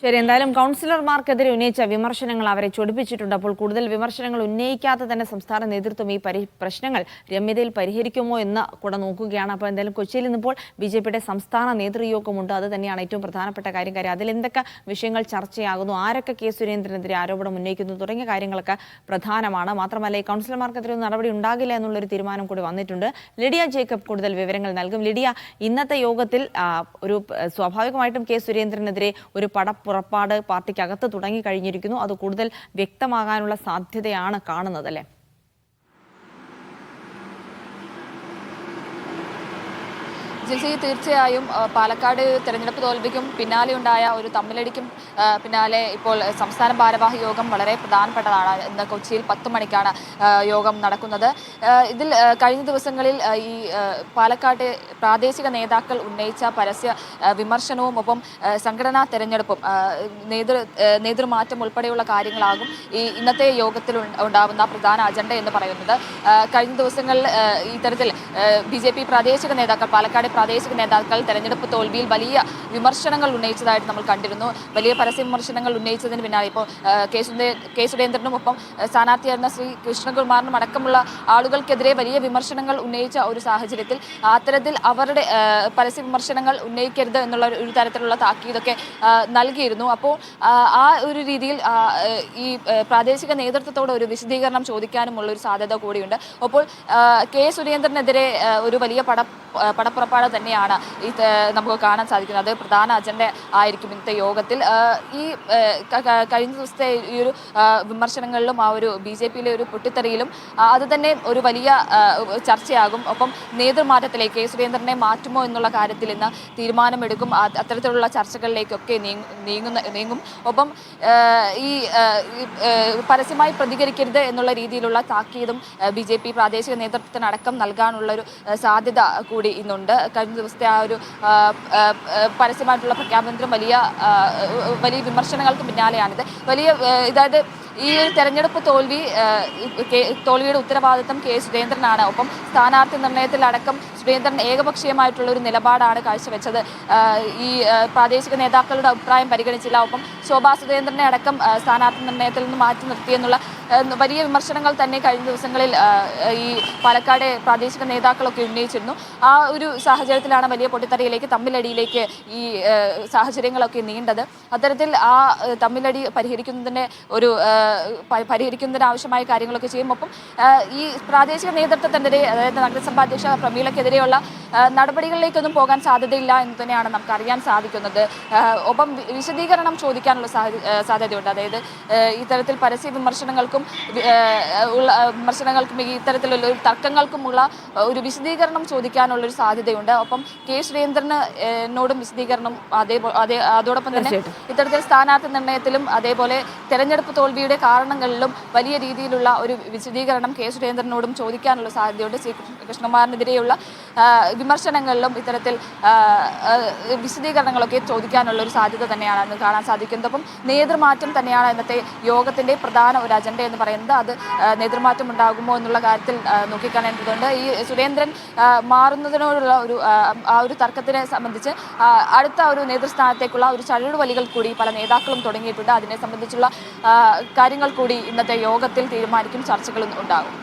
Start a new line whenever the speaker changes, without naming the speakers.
ശരി, എന്തായാലും കൗൺസിലർമാർക്കെതിരെ ഉന്നയിച്ച വിമർശനങ്ങൾ അവരെ ചൊടിപ്പിച്ചിട്ടുണ്ട്. അപ്പോൾ കൂടുതൽ വിമർശനങ്ങൾ ഉന്നയിക്കാതെ തന്നെ സംസ്ഥാന നേതൃത്വം ഈ പ്രശ്നങ്ങൾ രമ്യതയിൽ പരിഹരിക്കുമോ എന്ന് കൂടെ നോക്കുകയാണ്. അപ്പോൾ എന്തായാലും കൊച്ചിയിൽ ഇന്നിപ്പോൾ BJPയുടെ സംസ്ഥാന നേതൃയോഗമുണ്ട്. അത് തന്നെയാണ് ഏറ്റവും പ്രധാനപ്പെട്ട കാര്യം. അതിലെന്തൊക്കെ വിഷയങ്ങൾ ചർച്ചയാകുന്നു, ആരൊക്കെ കെ സുരേന്ദ്രനെതിരെ ആരോപണം ഉന്നയിക്കുന്നു തുടങ്ങിയ കാര്യങ്ങളൊക്കെ പ്രധാനമാണ്. മാത്രമല്ല ഈ കൗൺസിലർമാർക്കെതിരെ നടപടി ഉണ്ടാകില്ല എന്നുള്ളൊരു തീരുമാനം കൂടി വന്നിട്ടുണ്ട്. ലിഡിയ ജേക്കബ് കൂടുതൽ വിവരങ്ങൾ നൽകും. ലിഡിയ, ഇന്നത്തെ യോഗത്തിൽ ഒരു സ്വാഭാവികമായിട്ടും കെ സുരേന്ദ്രനെതിരെ ഒരു പുറപ്പാട് പാർട്ടിക്കകത്ത് തുടങ്ങിക്കഴിഞ്ഞിരിക്കുന്നു. അത് കൂടുതൽ വ്യക്തമാകാനുള്ള സാധ്യതയാണ് കാണുന്നത്, അല്ലേ?
ജിൽസി, തീർച്ചയായും പാലക്കാട് തെരഞ്ഞെടുപ്പ് തോൽവിക്കും പിന്നാലെ ഉണ്ടായ ഒരു തമ്മിലടിക്കും പിന്നാലെ ഇപ്പോൾ സംസ്ഥാന ഭാരവാഹി യോഗം വളരെ പ്രധാനപ്പെട്ടതാണ്. ഇന്ന് കൊച്ചിയിൽ 10 മണിക്കാണ് യോഗം നടക്കുന്നത്. ഇതിൽ കഴിഞ്ഞ ദിവസങ്ങളിൽ ഈ പാലക്കാട് പ്രാദേശിക നേതാക്കൾ ഉന്നയിച്ച പരസ്യ വിമർശനവും ഒപ്പം സംഘടനാ തെരഞ്ഞെടുപ്പും നേതൃമാറ്റം ഉൾപ്പെടെയുള്ള കാര്യങ്ങളാകും ഈ ഇന്നത്തെ യോഗത്തിൽ ഉണ്ടാകുന്ന പ്രധാന അജണ്ട എന്ന് പറയുന്നത്. കഴിഞ്ഞ ദിവസങ്ങളിൽ ഇത്തരത്തിൽ BJP പ്രാദേശിക നേതാക്കൾ, പാലക്കാട് പ്രാദേശിക നേതാക്കൾ തെരഞ്ഞെടുപ്പ് തോൽവിയിൽ വലിയ വിമർശനങ്ങൾ ഉന്നയിച്ചതായിട്ട് നമ്മൾ കണ്ടിരുന്നു. വലിയ പരസ്യ വിമർശനങ്ങൾ ഉന്നയിച്ചതിന് പിന്നാലെ ഇപ്പോൾ കെ സുരേന്ദ്രനും ഒപ്പം സ്ഥാനാർത്ഥിയായിരുന്ന ശ്രീ കൃഷ്ണകുമാറിനും അടക്കമുള്ള ആളുകൾക്കെതിരെ വലിയ വിമർശനങ്ങൾ ഉന്നയിച്ച ഒരു സാഹചര്യത്തിൽ അത്തരത്തിൽ അവരുടെ പരസ്യ വിമർശനങ്ങൾ ഉന്നയിക്കരുത് എന്നുള്ള ഒരു തരത്തിലുള്ള താക്കീതൊക്കെ നൽകിയിരുന്നു. അപ്പോൾ ആ ഒരു രീതിയിൽ ഈ പ്രാദേശിക നേതൃത്വത്തോട് ഒരു വിശദീകരണം ചോദിക്കാനുമുള്ള ഒരു സാധ്യത കൂടിയുണ്ട്. അപ്പോൾ കെ സുരേന്ദ്രനെതിരെ ഒരു വലിയ പടപ്പുറപ്പാട് തന്നെയാണ് നമുക്ക് കാണാൻ സാധിക്കുന്നത്. അത് പ്രധാന അജണ്ട ആയിരിക്കും ഇന്നത്തെ യോഗത്തിൽ. ഈ കഴിഞ്ഞ ദിവസത്തെ ഈ ഒരു വിമർശനങ്ങളിലും ആ ഒരു BJPയിലെ ഒരു പൊട്ടിത്തെറിയിലും അത് തന്നെ ഒരു വലിയ ചർച്ചയാകും. ഒപ്പം നേതൃമാറ്റത്തിലേക്ക് കെ സുരേന്ദ്രനെ മാറ്റുമോ എന്നുള്ള കാര്യത്തിൽ ഇന്ന് തീരുമാനമെടുക്കും. അത്തരത്തിലുള്ള ചർച്ചകളിലേക്കൊക്കെ നീങ്ങും. ഒപ്പം ഈ പരസ്യമായി പ്രതികരിക്കരുത് എന്നുള്ള രീതിയിലുള്ള താക്കീതും BJP പ്രാദേശിക നേതൃത്വത്തിനടക്കം നൽകാനുള്ളൊരു സാധ്യത കൂടി ഇന്നുണ്ട്. കഴിഞ്ഞ ദിവസത്തെ ആ ഒരു പരസ്യമായിട്ടുള്ള പ്രഖ്യാപനത്തിലും വലിയ വിമർശനങ്ങൾക്ക് പിന്നാലെയാണിത്. അതായത് ഈ ഒരു തെരഞ്ഞെടുപ്പ് തോൽവിയുടെ ഉത്തരവാദിത്തം കെ സുരേന്ദ്രനാണ്. ഒപ്പം സ്ഥാനാർത്ഥി നിർണയത്തിലടക്കം സുരേന്ദ്രൻ ഏകപക്ഷീയമായിട്ടുള്ള ഒരു നിലപാടാണ് കാഴ്ചവെച്ചത്. ഈ പ്രാദേശിക നേതാക്കളുടെ അഭിപ്രായം പരിഗണിച്ചില്ല. ഒപ്പം ശോഭാ സുരേന്ദ്രനെ അടക്കം സ്ഥാനാർത്ഥി നിർണയത്തിൽ നിന്ന് മാറ്റി നിർത്തിയെന്നുള്ള വലിയ വിമർശനങ്ങൾ തന്നെ കഴിഞ്ഞ ദിവസങ്ങളിൽ ഈ പാലക്കാട് പ്രാദേശിക നേതാക്കളൊക്കെ ഉന്നയിച്ചിരുന്നു. ആ ഒരു സാഹചര്യത്തിലാണ് വലിയ പൊട്ടിത്തെറിയിലേക്ക്, തമ്മിലടിയിലേക്ക് ഈ സാഹചര്യങ്ങളൊക്കെ നീണ്ടത്. അത്തരത്തിൽ ആ തമ്മിലടി പരിഹരിക്കുന്നതിന് ആവശ്യമായ കാര്യങ്ങളൊക്കെ ചെയ്യും. ഒപ്പം ഈ പ്രാദേശിക നേതൃത്വത്തിനെതിരെ, അതായത് നഗരസഭാ അധ്യക്ഷ പ്രമീളയ്ക്കെതിരെയുള്ള നടപടികളിലേക്കൊന്നും പോകാൻ സാധ്യതയില്ല എന്ന് തന്നെയാണ് നമുക്ക് അറിയാൻ സാധിക്കുന്നത്. ഒപ്പം വിശദീകരണം ചോദിക്കാനുള്ള സാധ്യതയുണ്ട്. അതായത് ഇത്തരത്തിൽ പരസ്യ വിമർശനങ്ങൾക്കും ഇത്തരത്തിലുള്ള തർക്കങ്ങൾക്കുമുള്ള ഒരു വിശദീകരണം ചോദിക്കാനുള്ളൊരു സാധ്യതയുണ്ട്. ഒപ്പം കെ സുരേന്ദ്രനോടും വിശദീകരണം അതോടൊപ്പം തന്നെ ഇത്തരത്തിൽ സ്ഥാനാർത്ഥി നിർണയത്തിലും അതേപോലെ തെരഞ്ഞെടുപ്പ് തോൽവിയുടെ കാരണങ്ങളിലും വലിയ രീതിയിലുള്ള ഒരു വിശദീകരണം കെ സുരേന്ദ്രനോടും ചോദിക്കാനുള്ള സാധ്യതയുണ്ട്. ശ്രീ കൃഷ്ണകുമാറിനെതിരെയുള്ള വിമർശനങ്ങളിലും ഇത്തരത്തിൽ വിശദീകരണങ്ങളൊക്കെ ചോദിക്കാനുള്ള ഒരു സാധ്യത തന്നെയാണ് അന്ന് കാണാൻ സാധിക്കുന്നത്. അപ്പം നേതൃമാറ്റം തന്നെയാണ് ഇന്നത്തെ യോഗത്തിൻ്റെ പ്രധാന ഒരു അജണ്ട എന്ന് പറയുന്നത്. അത് നേതൃമാറ്റം ഉണ്ടാകുമോ എന്നുള്ള കാര്യത്തിൽ നോക്കിക്കാണേണ്ടതുണ്ട്. ഈ സുരേന്ദ്രൻ മാറുന്നതിനോടുള്ള ഒരു തർക്കത്തിനെ സംബന്ധിച്ച് അടുത്ത ഒരു നേതൃസ്ഥാനത്തേക്കുള്ള ഒരു ചരടുവലികൾ കൂടി പല നേതാക്കളും തുടങ്ങിയിട്ടുണ്ട്. അതിനെ സംബന്ധിച്ചുള്ള കാര്യങ്ങൾ കൂടി ഇന്നത്തെ യോഗത്തിൽ തീരുമാനിക്കും. ചർച്ചകളും ഉണ്ടാകും.